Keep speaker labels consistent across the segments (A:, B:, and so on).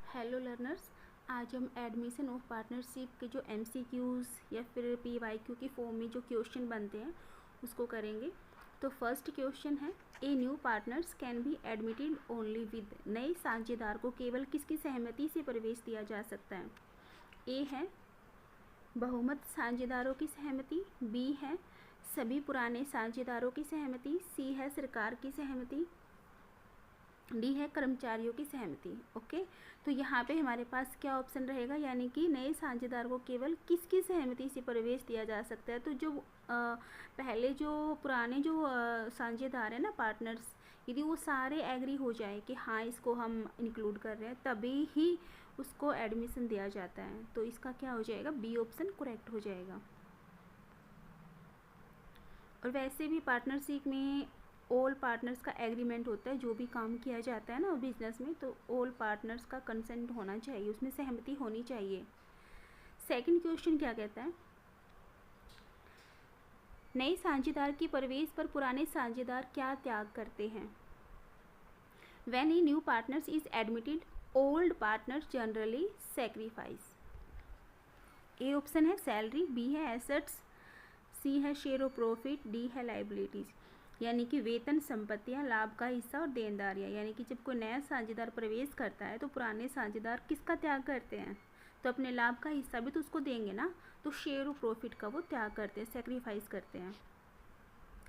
A: Hello learners, आज हम admission of partnership के जो एमसीक्यूज़ या फिर पीवाईक्यू की फॉर्म में जो क्वेश्चन बनते हैं उसको करेंगे। तो फर्स्ट क्वेश्चन है, a new partners can be admitted only with. नए साझेदार को केवल किसकी सहमति से प्रवेश दिया जा सकता है? ए है बहुमत साझेदारों की सहमति, बी है सभी पुराने साझेदारों की सहमति, सी है सरकार की सहमति, डी है कर्मचारियों की सहमति। ओके, तो यहाँ पे हमारे पास क्या ऑप्शन रहेगा, यानी कि नए साझेदार को केवल किसकी सहमति से प्रवेश दिया जा सकता है? तो जो पहले जो पुराने जो साझेदार है ना, पार्टनर्स, यदि वो सारे एग्री हो जाए कि हाँ इसको हम इंक्लूड कर रहे हैं, तभी ही उसको एडमिशन दिया जाता है। तो इसका क्या हो जाएगा? बी ऑप्शन करेक्ट हो जाएगा। और वैसे भी पार्टनरशिप में ऑल पार्टनर्स का एग्रीमेंट होता है। जो भी काम किया जाता है ना बिजनेस में, तो ऑल पार्टनर्स का कंसेंट होना चाहिए, उसमें सहमति होनी चाहिए। सेकंड क्वेश्चन क्या कहता है, नए साझेदार की प्रवेश पर पुराने साझेदार क्या त्याग करते हैं? When a new partners is admitted, old partners generally sacrifice. A option है सैलरी, बी है एसेट्स, सी है शेयर ऑफ प्रॉफिट, डी है लाइबिलिटीज। यानी कि वेतन, संपत्तियां, लाभ का हिस्सा और देनदारियां। यानी कि जब कोई नया साझेदार प्रवेश करता है तो पुराने साझेदार किसका त्याग करते हैं? तो अपने लाभ का हिस्सा भी तो उसको देंगे ना, तो शेयर ऑफ प्रॉफिट का वो त्याग करते हैं, सेक्रीफाइस करते हैं।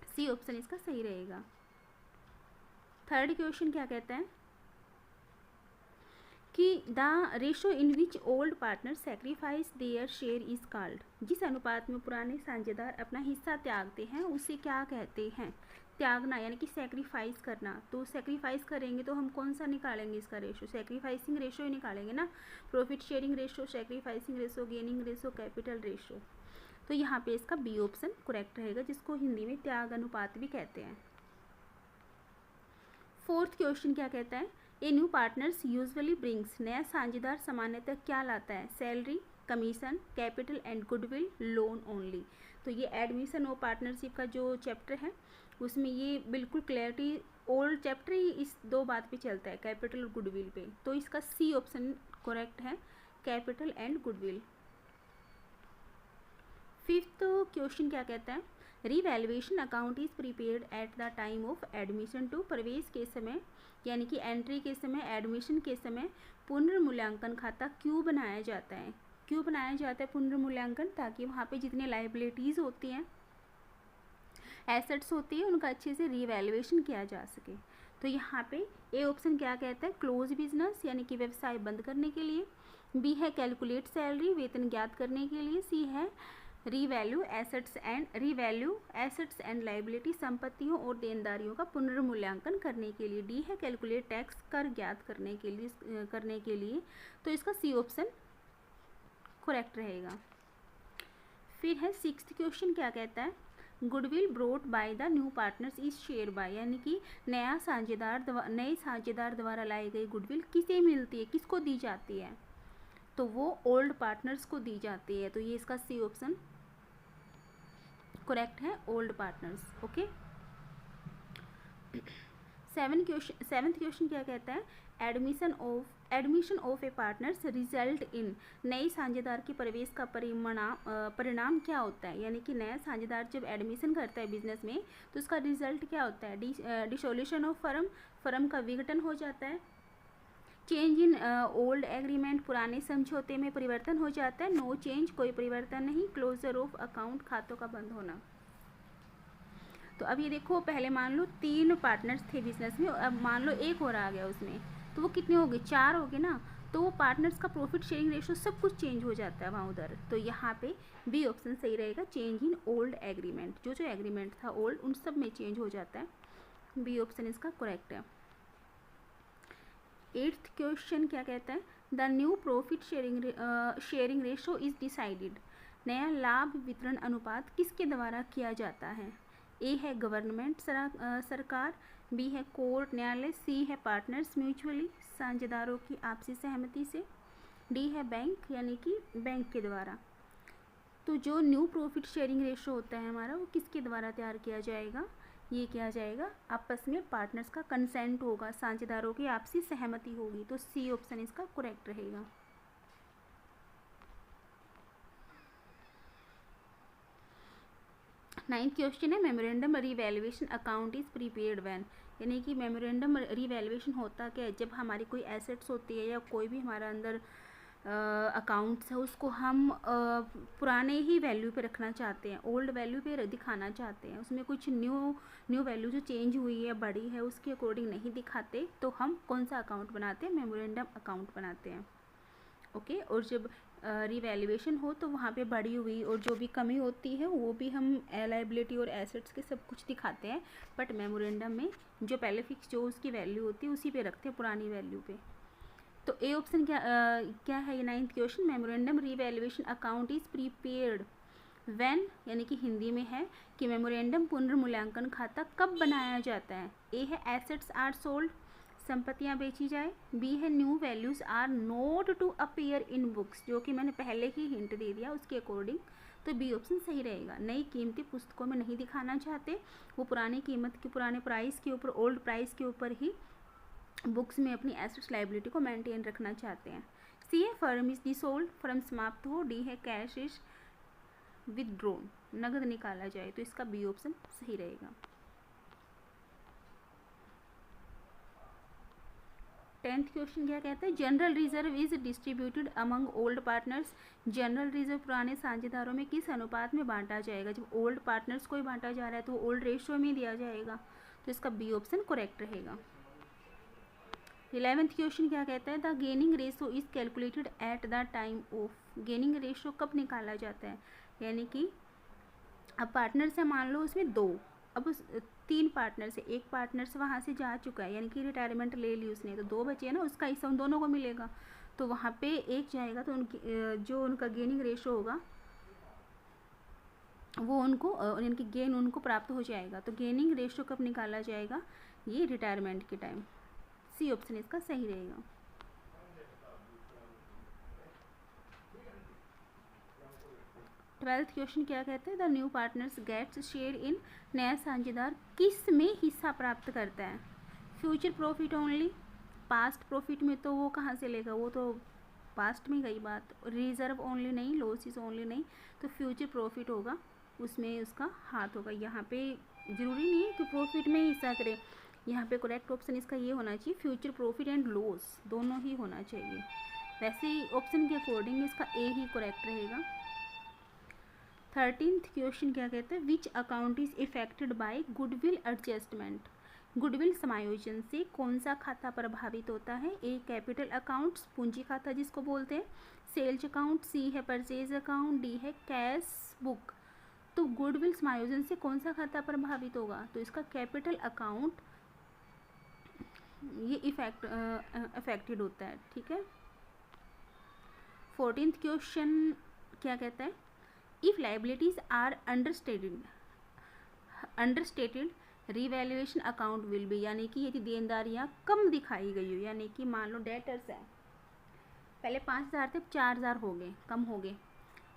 A: सी ऑप्शन इसका सही रहेगा। थर्ड क्वेश्चन क्या कहता है कि the ratio in which old partner sacrifice their share is called. जिस अनुपात में पुराने साझेदार अपना हिस्सा त्यागते हैं उसे क्या कहते हैं? त्यागना यानी कि सेक्रीफाइस करना। तो सेक्रीफाइस करेंगे तो हम कौन सा निकालेंगे इसका रेशो? सेक्रीफाइसिंग रेशो ही निकालेंगे ना। Profit sharing ratio, sacrificing ratio, gaining ratio, capital ratio. तो यहाँ पे इसका बी ऑप्शन करेक्ट रहेगा, जिसको हिंदी में त्याग अनुपात भी कहते हैं। फोर्थ क्वेश्चन क्या कहता है, a new partners usually brings. नया साझेदार सामान्यतः क्या लाता है? Salary, commission, capital and goodwill, loan only. तो ये एडमिशन ऑफ पार्टनरशिप का जो चैप्टर है उसमें ये बिल्कुल क्लैरिटी, ओल्ड चैप्टर ही इस दो बात पे चलता है, कैपिटल और गुडविल पे। तो इसका सी ऑप्शन करेक्ट है, capital and goodwill. Fifth question क्या कहता है, revaluation account is prepared at the time of admission to. प्रवेश के समय यानी कि एंट्री के समय, एडमिशन के समय पुनर्मूल्यांकन खाता क्यों बनाया जाता है? क्यों बनाया जाता है पुनर्मूल्यांकन? ताकि वहाँ पे जितनी लाइबिलिटीज़ होती हैं, एसेट्स होती है, उनका अच्छे से रीवैल्यूएशन किया जा सके। तो यहाँ पे ए ऑप्शन क्या कहता है, क्लोज बिजनेस यानी कि व्यवसाय बंद करने के लिए, बी है कैलकुलेट सैलरी, वेतन ज्ञात करने के लिए, सी है रीवैल्यू एसेट्स एंड लाइबिलिटी, संपत्तियों और देनदारियों का पुनर्मूल्यांकन करने के लिए, डी है कैलकुलेट टैक्स, कर ज्ञात करने के लिए। तो इसका सी ऑप्शन करेक्ट रहेगा। फिर है सिक्स्थ क्वेश्चन क्या कहता है, goodwill brought by the new partners is share by. यानी कि नए साझेदार द्वारा लाई गई गुडविल किसे मिलती है, किसको दी जाती है? तो वो ओल्ड पार्टनर्स को दी जाती है। तो ये इसका सी ऑप्शन करेक्ट है, old partners. Okay, seventh question क्या कहता है, admission of A partners result in. नए साझेदार के प्रवेश का परिणाम क्या होता है? यानी कि नया साझेदार जब एडमिशन करता है बिजनेस में तो उसका रिजल्ट क्या होता है? डिसोल्यूशन ऑफ फर्म का विघटन हो जाता है, चेंज इन ओल्ड एग्रीमेंट, पुराने समझौते में परिवर्तन हो जाता है, नो चेंज, कोई परिवर्तन नहीं, क्लोजर ऑफ अकाउंट, खातों का बंद होना। तो अब ये देखो, पहले मान लो 3 पार्टनर्स थे बिजनेस में, अब मान लो एक और आ गया उसमें, तो वो कितने हो गए? 4 हो गए ना। तो वो पार्टनर्स का प्रॉफिट शेयरिंग रेशो सब कुछ चेंज हो जाता है वहाँ उधर। तो यहाँ पे बी ऑप्शन सही रहेगा, चेंज इन ओल्ड एग्रीमेंट। जो एग्रीमेंट था ओल्ड, उन सब में चेंज हो जाता है। बी ऑप्शन इसका करेक्ट है। 8th क्वेश्चन क्या कहता है, the new profit sharing ratio is decided. नया लाभ वितरण अनुपात किसके द्वारा किया जाता है? ए है गवर्नमेंट, सरकार, बी है कोर्ट, न्यायालय, सी है पार्टनर्स म्यूचुअली, साझेदारों की आपसी सहमति से, डी है बैंक यानी कि बैंक के द्वारा। तो जो न्यू प्रॉफिट शेयरिंग रेशो होता है हमारा, वो किसके द्वारा तैयार किया जाएगा? ये क्या आ जाएगा, आपस में पार्टनर्स का कंसेंट होगा, साझेदारों की आपसी सहमति होगी, तो सी ऑप्शन इसका करेक्ट रहेगा। नाइन्थ क्वेश्चन है memorandum revaluation account is prepared when, यानी कि मेमोरेंडम रीवैल्यूएशन होता क्या है, जब हमारी कोई एसेट्स होती है या कोई भी हमारा अंदर अकाउंट्स है उसको हम पुराने ही वैल्यू पे रखना चाहते हैं, ओल्ड वैल्यू पे दिखाना चाहते हैं, उसमें कुछ न्यू वैल्यू जो चेंज हुई है बढ़ी है उसके अकॉर्डिंग नहीं दिखाते, तो हम कौन सा अकाउंट बनाते हैं, मेमोरेंडम अकाउंट बनाते हैं। ओके, और जब रिवैल्यूएशन हो तो वहाँ पे बढ़ी हुई और जो भी कमी होती है वो भी हम लायबिलिटी और एसेट्स के सब कुछ दिखाते हैं, बट मेमोरेंडम में जो पहले फिक्स जो उसकी वैल्यू होती है उसी पे रखते हैं, पुरानी वैल्यू पे। तो ए ऑप्शन क्या है ये ninth question, memorandum revaluation account is prepared when, यानी कि हिंदी में है कि मेमोरेंडम पुनर्मूल्यांकन खाता कब बनाया जाता है। ए है एसेट्स आर सोल्ड, संपत्तियां बेची जाए, बी है new values are not to appear in books, जो कि मैंने पहले ही हिंट दे दिया उसके अकॉर्डिंग, तो बी ऑप्शन सही रहेगा। नई कीमती पुस्तकों में नहीं दिखाना चाहते, वो पुरानी कीमत के पुराने प्राइस के ऊपर, ओल्ड प्राइस के ऊपर ही बुक्स में अपनी एसेट्स लायबिलिटी को मेंटेन रखना चाहते हैं। सी है firm is the sold, firm समाप्त हो। डी है कैश इज विदड्रॉन, नगद निकाला जाए, तो इसका बी ऑप्शन सही रहेगा। 10th क्वेश्चन क्या कहता है, general reserve is distributed among old partners, general reserve पुराने साझेदारों में किस अनुपात में बांटा जाएगा। जब ओल्ड पार्टनर्स को ही बांटा जा रहा है तो ओल्ड रेशियो में दिया जाएगा, तो इसका बी ऑप्शन करेक्ट रहेगा। 11th क्वेश्चन क्या कहता है, the gaining ratio is calculated at the time of, gaining ratio कब निकाला जाता है, यानी कि अब पार्टनर से मान लो उसमें दो, अब उस 3 पार्टनर से एक पार्टनर से वहाँ से जा चुका है, यानी कि रिटायरमेंट ले ली उसने, तो 2 बचे ना, उसका हिस्सा उन दोनों को मिलेगा, तो वहाँ पे एक जाएगा, तो उनकी जो उनका गेनिंग रेशो होगा वो उनको उनकी गेन उनको प्राप्त हो जाएगा। तो गेनिंग रेशो कब निकाला जाएगा, ये रिटायरमेंट के टाइम। सी ऑप्शन इसका सही रहेगा। ट्वेल्थ क्वेश्चन क्या कहते हैं, the new partners gets share in, नया साझेदार किस में हिस्सा प्राप्त करता है, future profit only, past profit में तो वो कहाँ से लेगा, वो तो पास्ट में गई बात, रिजर्व ओनली नहीं, लॉसेस ओनली नहीं, तो फ्यूचर प्रॉफिट होगा, उसमें उसका हाथ होगा। यहाँ पे ज़रूरी नहीं है कि प्रॉफिट में ही हिस्सा करे, यहाँ पे करेक्ट ऑप्शन इसका ये होना चाहिए, फ्यूचर प्रॉफिट एंड लॉस दोनों ही होना चाहिए। वैसे ही ऑप्शन के अकॉर्डिंग इसका ए ही करेक्ट रहेगा। 13th क्वेश्चन क्या कहते हैं, which account is affected by goodwill adjustment, goodwill समायोजन से कौन सा खाता प्रभावित होता है। ए कैपिटल अकाउंट्स, पूंजी खाता जिसको बोलते हैं, सेल्स अकाउंट, सी है परचेज अकाउंट, डी है कैश बुक। तो गुडविल समायोजन से कौन सा खाता प्रभावित होगा, तो इसका कैपिटल अकाउंट ये इफेक्टेड होता है, ठीक है। 14th क्वेश्चन क्या कहता है, if liabilities are understated revaluation account will be, यानी कि यदि देनदारियाँ कम दिखाई गई हो, यानी कि मान लो डेटर्स है पहले 5,000 थे 4,000 हो गए, कम हो गए,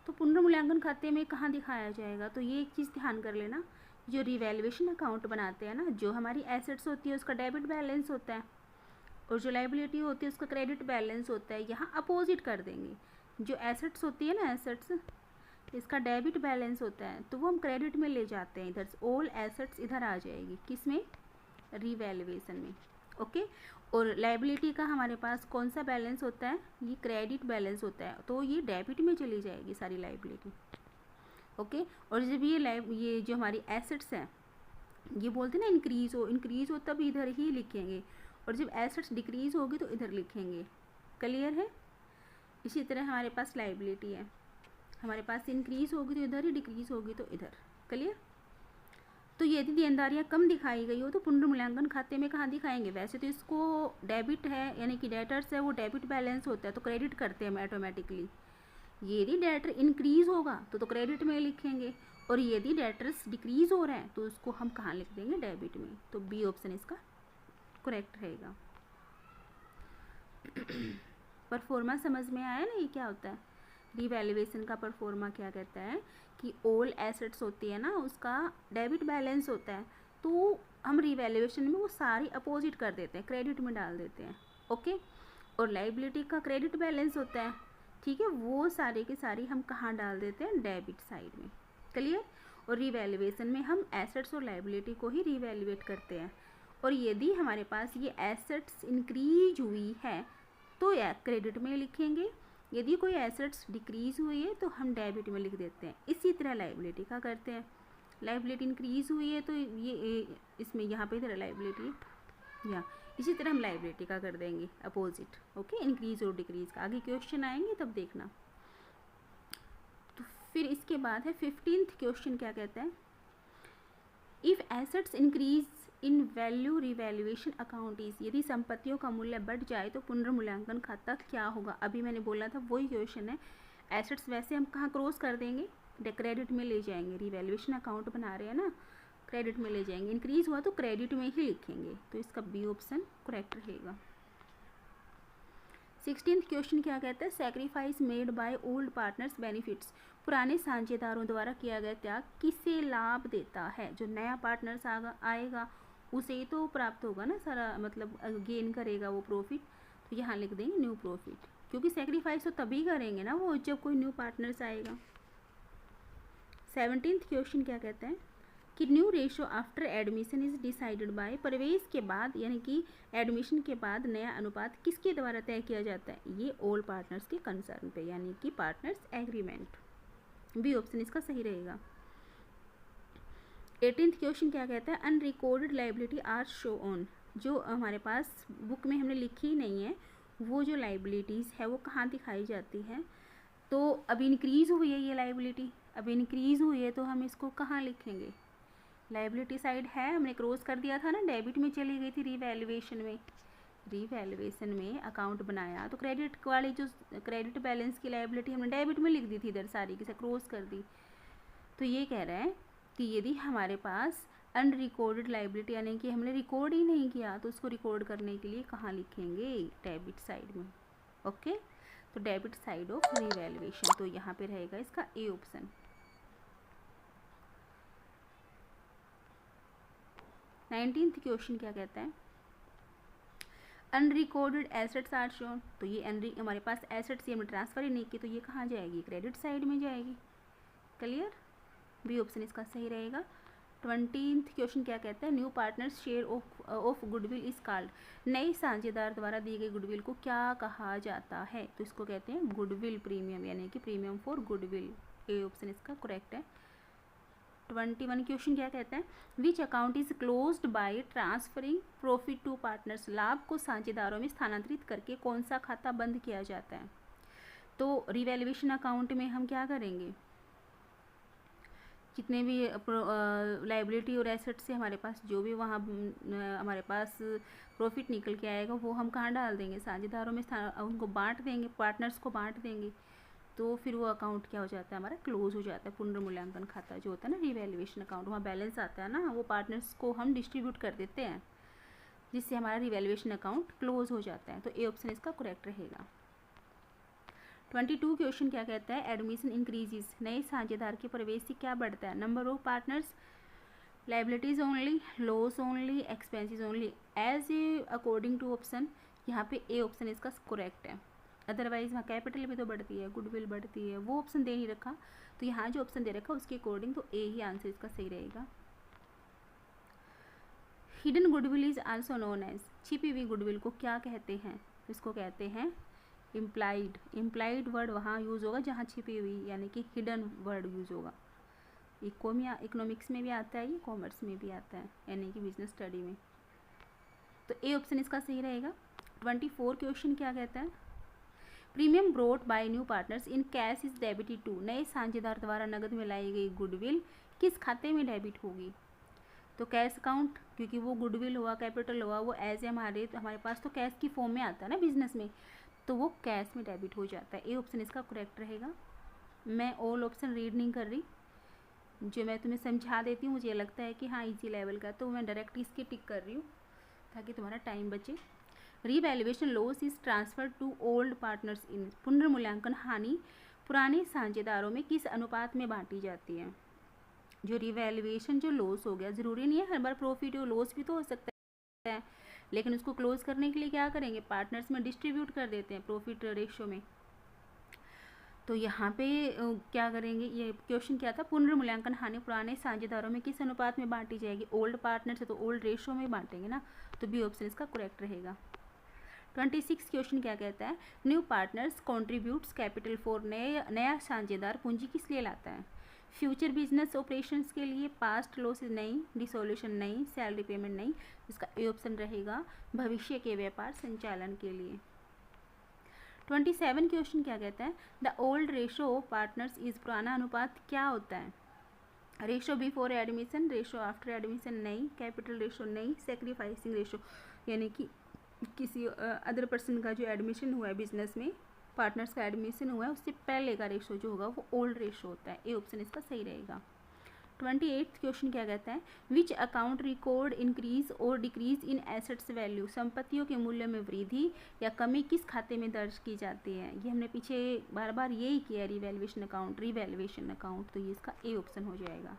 A: तो पुनर्मूल्यांकन खाते में कहाँ दिखाया जाएगा। तो ये एक चीज़ ध्यान कर लेना, जो रिवैल्यूएशन अकाउंट बनाते हैं ना, जो हमारी एसेट्स होती है उसका डेबिट बैलेंस होता है और जो लाइबिलिटी होती है उसका क्रेडिट बैलेंस होता है, यहाँ अपोजिट कर देंगे। जो एसेट्स होती है ना, एसेट्स इसका डेबिट बैलेंस होता है, तो वो हम क्रेडिट में ले जाते हैं, इधर से ऑल एसेट्स इधर आ जाएगी, किस में, रिवैल्यूएशन में। ओके, और लाइबिलिटी का हमारे पास कौन सा बैलेंस होता है, ये क्रेडिट बैलेंस होता है, तो ये डेबिट में चली जाएगी सारी लाइबिलिटी। ओके, और जब ये जो हमारी एसेट्स हैं ये बोलते हैं ना इंक्रीज़ हो तब इधर ही लिखेंगे, और जब एसेट्स डिक्रीज़ होगी तो इधर लिखेंगे। क्लियर है। इसी तरह हमारे पास लाइबिलिटी है, हमारे पास इंक्रीज़ होगी तो इधर ही, डिक्रीज़ होगी तो इधर। क्लियर। तो यदि देनदारियाँ कम दिखाई गई हो तो पुनर्मूल्यांकन खाते में कहाँ दिखाएंगे, वैसे तो इसको डेबिट है यानी कि डेटर्स है वो डेबिट बैलेंस होता है तो क्रेडिट करते हैं हम ऑटोमेटिकली। यदि डेटर इंक्रीज़ होगा तो क्रेडिट में लिखेंगे, और यदि डेटर्स डिक्रीज़ हो रहे हैं तो उसको हम कहाँ लिख देंगे, डेबिट में। तो बी ऑप्शन इसका करेक्ट रहेगा। परफॉर्मा समझ में आया ना, ये क्या होता है, रिवैल्यूएशन का परफॉर्मा क्या कहता है कि ऑल एसेट्स होती है ना उसका डेबिट बैलेंस होता है, तो हम रिवैल्यूएशन में वो सारी अपोजिट कर देते हैं, क्रेडिट में डाल देते हैं। ओके, और लाइबिलिटी का क्रेडिट बैलेंस होता है, ठीक है, वो सारे के सारी हम कहाँ डाल देते हैं, डेबिट साइड में। क्लियर। और रिवैल्यूएशन में हम एसेट्स और लाइबिलिटी को ही रिवैल्यूएट करते हैं, और यदि हमारे पास ये एसेट्स इंक्रीज हुई है तो या क्रेडिट में लिखेंगे, यदि कोई एसेट्स डिक्रीज हुई है तो हम डेबिट में लिख देते हैं। इसी तरह लाइबिलिटी का करते हैं, लाइबिलिटी इंक्रीज हुई है तो ये इसमें यहाँ पे इधर लाइबिलिटी, या इसी तरह हम लाइबिलिटी का कर देंगे अपोजिट। ओके, इंक्रीज और डिक्रीज का आगे क्वेश्चन आएंगे तब देखना। तो फिर इसके बाद है 15th क्वेश्चन, क्या कहता है, if assets increase in value revaluation account is, यदि संपत्तियों का मूल्य बढ़ जाए तो पुनर्मूल्यांकन खाता क्या होगा। अभी मैंने बोला था वही क्वेश्चन है। एसेट्स वैसे हम कहाँ क्रॉस कर देंगे, क्रेडिट में ले जाएंगे, रिवैल्यूएशन अकाउंट बना रहे हैं ना, क्रेडिट में ले जाएंगे, इंक्रीज हुआ तो क्रेडिट में ही लिखेंगे, तो इसका बी ऑप्शन करेक्ट रहेगा। 16th क्वेश्चन क्या कहता है, sacrifice made by old partners benefits, पुराने साझेदारों द्वारा किया गया त्याग किसे लाभ देता है। जो नया पार्टनर्स आएगा उसे ही तो प्राप्त होगा ना सारा, मतलब गेन करेगा वो प्रॉफिट, तो यहाँ लिख देंगे न्यू प्रॉफिट, क्योंकि सेक्रीफाइस तो तभी करेंगे ना वो जब कोई न्यू पार्टनर्स आएगा। 17th क्वेश्चन क्या कहता है कि new ratio after admission is decided by, प्रवेश के बाद यानी कि एडमिशन के बाद नया अनुपात किसके द्वारा तय किया जाता है, ये ऑल पार्टनर्स के कंसर्न पे, यानी कि पार्टनर्स एग्रीमेंट। बी ऑप्शन इसका सही रहेगा। 18th क्वेश्चन क्या कहता है, unrecorded liability are show on, जो हमारे पास बुक में हमने लिखी नहीं है वो जो लाइबिलिटीज़ है वो कहाँ दिखाई जाती है। तो अभी इंक्रीज़ हुई है ये लाइबिलिटी, अभी इंक्रीज़ हुई है तो हम इसको कहाँ लिखेंगे, लाइबिलिटी साइड है, हमने क्रॉस कर दिया था ना, डेबिट में चली गई थी रिवैल्यूएशन में, रिवैल्यूएशन में अकाउंट बनाया तो क्रेडिट वाली जो क्रेडिट बैलेंस की लाइबिलिटी हमने डेबिट में लिख दी थी, इधर सारी की से क्रॉस कर दी। तो ये कह रहा है कि यदि हमारे पास अनरिकॉर्डेड लाइबिलिटी यानी कि हमने रिकॉर्ड ही नहीं किया तो उसको रिकॉर्ड करने के लिए कहाँ लिखेंगे, डेबिट साइड में। ओके, तो डेबिट साइड ऑफ रिवैल्यूएशन, तो यहाँ पे रहेगा इसका ए ऑप्शन। 19th क्वेश्चन क्या कहता है, अनरिकॉर्डेड एसेट्स आर शोन, तो ये हमारे पास एसेट्स हमने ट्रांसफर ही नहीं की तो ये कहाँ जाएगी, क्रेडिट साइड में जाएगी। क्लियर, बी ऑप्शन इसका सही रहेगा। 20th क्वेश्चन क्या कहता है, new partners share of goodwill is called, नए साझेदार द्वारा दी गई गुडविल को क्या कहा जाता है, तो इसको कहते हैं गुडविल प्रीमियम, यानी कि premium for goodwill. A option इसका करेक्ट है। 21 क्वेश्चन क्या कहता है, which account is closed by transferring profit to partners, लाभ को साझेदारों में स्थानांतरित करके कौन सा खाता बंद किया जाता है। तो रिवैल्यूएशन अकाउंट में हम क्या करेंगे, जितने भी लाइबिलिटी और एसेट से हमारे पास जो भी वहाँ हमारे पास प्रॉफिट निकल के आएगा वो हम कहाँ डाल देंगे, साझेदारों में उनको बांट देंगे, पार्टनर्स को बांट देंगे, तो फिर वो अकाउंट क्या हो जाता है, हमारा क्लोज हो जाता है। पुनर्मूल्यांकन खाता जो होता है ना, रिवैल्यूएशन अकाउंट, वहाँ बैलेंस आता है ना, वो पार्टनर्स को हम डिस्ट्रीब्यूट कर देते हैं जिससे हमारा रिवैल्यूएशन अकाउंट क्लोज हो जाता है, तो ए ऑप्शन इसका करेक्ट रहेगा। 22 क्वेश्चन क्या कहता है, एडमिशन इंक्रीजेज, नए साझेदार के प्रवेश से क्या बढ़ता है, number of partners, liabilities only, loss only, expenses only, as A according to option, यहाँ पे ए ऑप्शन इसका करेक्ट है। अदरवाइज वहाँ कैपिटल भी तो बढ़ती है, गुडविल बढ़ती है, वो ऑप्शन दे नहीं रखा, तो यहाँ जो ऑप्शन दे रखा उसके अकॉर्डिंग तो ए ही आंसर इसका सही रहेगा। Hidden goodwill is also known as, छिपी हुई गुडविल को क्या कहते हैं, इसको कहते हैं इम्प्लाइड, इम्प्लाइड वर्ड वहाँ यूज़ होगा जहाँ छिपी हुई, यानी कि हिडन वर्ड यूज़ होगा। इकोनॉमिक्स में भी आता है, ये कॉमर्स में भी आता है, यानी कि बिजनेस स्टडी में, तो ए ऑप्शन इसका सही रहेगा। 24 क्वेश्चन क्या कहता है, premium brought by new partners in cash is debited to, नए साझेदार द्वारा नगद में लाई गई गुडविल किस खाते में डेबिट होगी, तो कैश अकाउंट, क्योंकि वो गुडविल हुआ, कैपिटल हुआ, वो एज हमारे पास तो कैश की फॉर्म में आता है ना बिजनेस में, तो वो कैश में डेबिट हो जाता है। ए ऑप्शन इसका करेक्ट रहेगा। मैं ऑल ऑप्शन रीड नहीं कर रही, जो मैं तुम्हें समझा देती हूँ, मुझे लगता है कि हाँ इजी लेवल का, तो मैं डायरेक्ट इसकी टिक कर रही हूँ ताकि तुम्हारा टाइम बचे। Revaluation loss is transfer to old partners in, पुनर्मूल्यांकन हानि पुराने साझेदारों में किस अनुपात में बांटी जाती है, जो रिवैल्यूएशन जो लॉस हो गया, ज़रूरी नहीं है हर बार प्रॉफिट हो, लॉस भी तो हो सकता है, लेकिन उसको क्लोज करने के लिए क्या करेंगे, पार्टनर्स में डिस्ट्रीब्यूट कर देते हैं प्रॉफिट रेशियो में। तो यहाँ पे क्या करेंगे, ये क्वेश्चन क्या था, पुनर्मूल्यांकन हानि पुराने साझेदारों में किस अनुपात में बांटी जाएगी, ओल्ड पार्टनर से तो ओल्ड रेशियो में बांटेंगे ना, तो बी ऑप्शन इसका करेक्ट रहेगा। 26 क्वेश्चन क्या कहता है, new partners contributes capital for नया साझेदार पूंजी किस लिए लाता है, फ्यूचर बिजनेस ऑपरेशंस के लिए, पास्ट लॉसेज नहीं, डिसोल्यूशन नहीं, सैलरी पेमेंट नहीं, इसका ए ऑप्शन रहेगा भविष्य के व्यापार संचालन के लिए। 27 क्वेश्चन क्या कहता है, the old ratio of partners is, पुराना अनुपात क्या होता है, ratio before admission, ratio after admission नहीं, कैपिटल रेशो नहीं, सेक्रीफाइसिंग रेशो यानी कि किसी अदर पर्सन का जो एडमिशन हुआ है बिजनेस में, पार्टनर्स का एडमिशन हुआ है उससे पहले का रेशो जो होगा वो ओल्ड रेशो होता है, ए ऑप्शन इसका सही रहेगा। 28 क्वेश्चन क्या कहता है, विच अकाउंट रिकॉर्ड इंक्रीज और डिक्रीज इन एसेट्स वैल्यू, संपत्तियों के मूल्य में वृद्धि या कमी किस खाते में दर्ज की जाती है, ये हमने पीछे बार बार यही किया, रिवैल्यूएशन अकाउंट, तो ये इसका ए ऑप्शन हो जाएगा।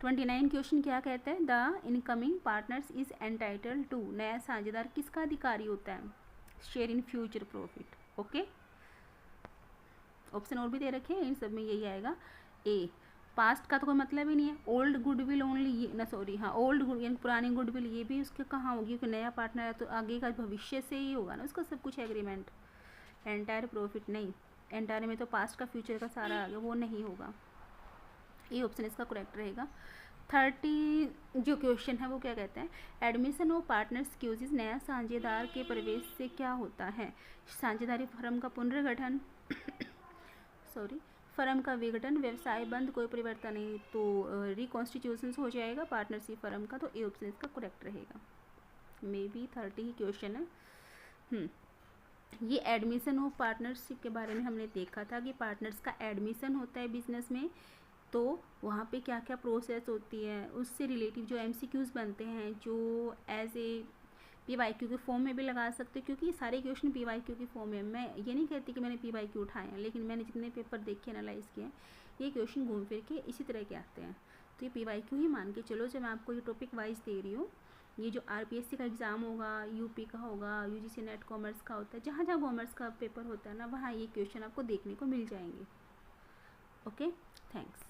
A: 29 क्वेश्चन क्या कहता है, the incoming partners is entitle to, नया साझेदार किसका अधिकारी होता है, share in future profit. Okay, option और भी दे रखे हैं, इन सब में यही आएगा ए। पास्ट का तो कोई मतलब ही नहीं है, ओल्ड गुडविल ओनली, ये ना सॉरी हाँ ओल्ड गुड यानी पुरानी गुडविल, ये भी उसके कहाँ होगी, क्योंकि नया पार्टनर है तो आगे का भविष्य से ही होगा ना उसका सब कुछ एग्रीमेंट। एंटायर प्रॉफिट नहीं, एंटायर में तो पास्ट का फ्यूचर का सारा आ गया, वो नहीं होगा, ये ऑप्शन इसका करेक्ट रहेगा। 30 जो क्वेश्चन है वो क्या कहता है, एडमिशन ऑफ पार्टनर्स क्यूजेज, नया साझेदार के प्रवेश से क्या होता है, साझेदारी फर्म का पुनर्गठन सॉरी फर्म का विघटन, व्यवसाय बंद, कोई परिवर्तन नहीं, तो रिकॉन्स्टिट्यूशन हो जाएगा पार्टनरशिप फर्म का, तो ए ऑप्शन इसका करेक्ट रहेगा। मे बी 30 ही क्वेश्चन है। ये एडमिशन ऑफ पार्टनरशिप के बारे में हमने देखा था कि पार्टनर्स का एडमिशन होता है बिजनेस में, तो वहाँ पे क्या क्या प्रोसेस होती है, उससे रिलेटिव जो MCQs बनते हैं, जो एज ए PYQ के फॉर्म में भी लगा सकते हो, क्योंकि ये सारे क्वेश्चन PYQ के फॉर्म में, मैं ये नहीं कहती कि मैंने PYQ उठाए हैं, लेकिन मैंने जितने पेपर देखे एनालाइज किए हैं ये क्वेश्चन घूम फिर के इसी तरह के आते हैं, तो ये PYQ ही मान के चलो। जब मैं आपको ये टॉपिक वाइज दे रही हूँ, ये जो RPSC का एग्ज़ाम होगा, UP का होगा, UGC नेट कॉमर्स का होता है, जहाँ जहाँ कॉमर्स का पेपर होता है ना, वहाँ ये क्वेश्चन आपको देखने को मिल जाएंगे। Okay, thanks.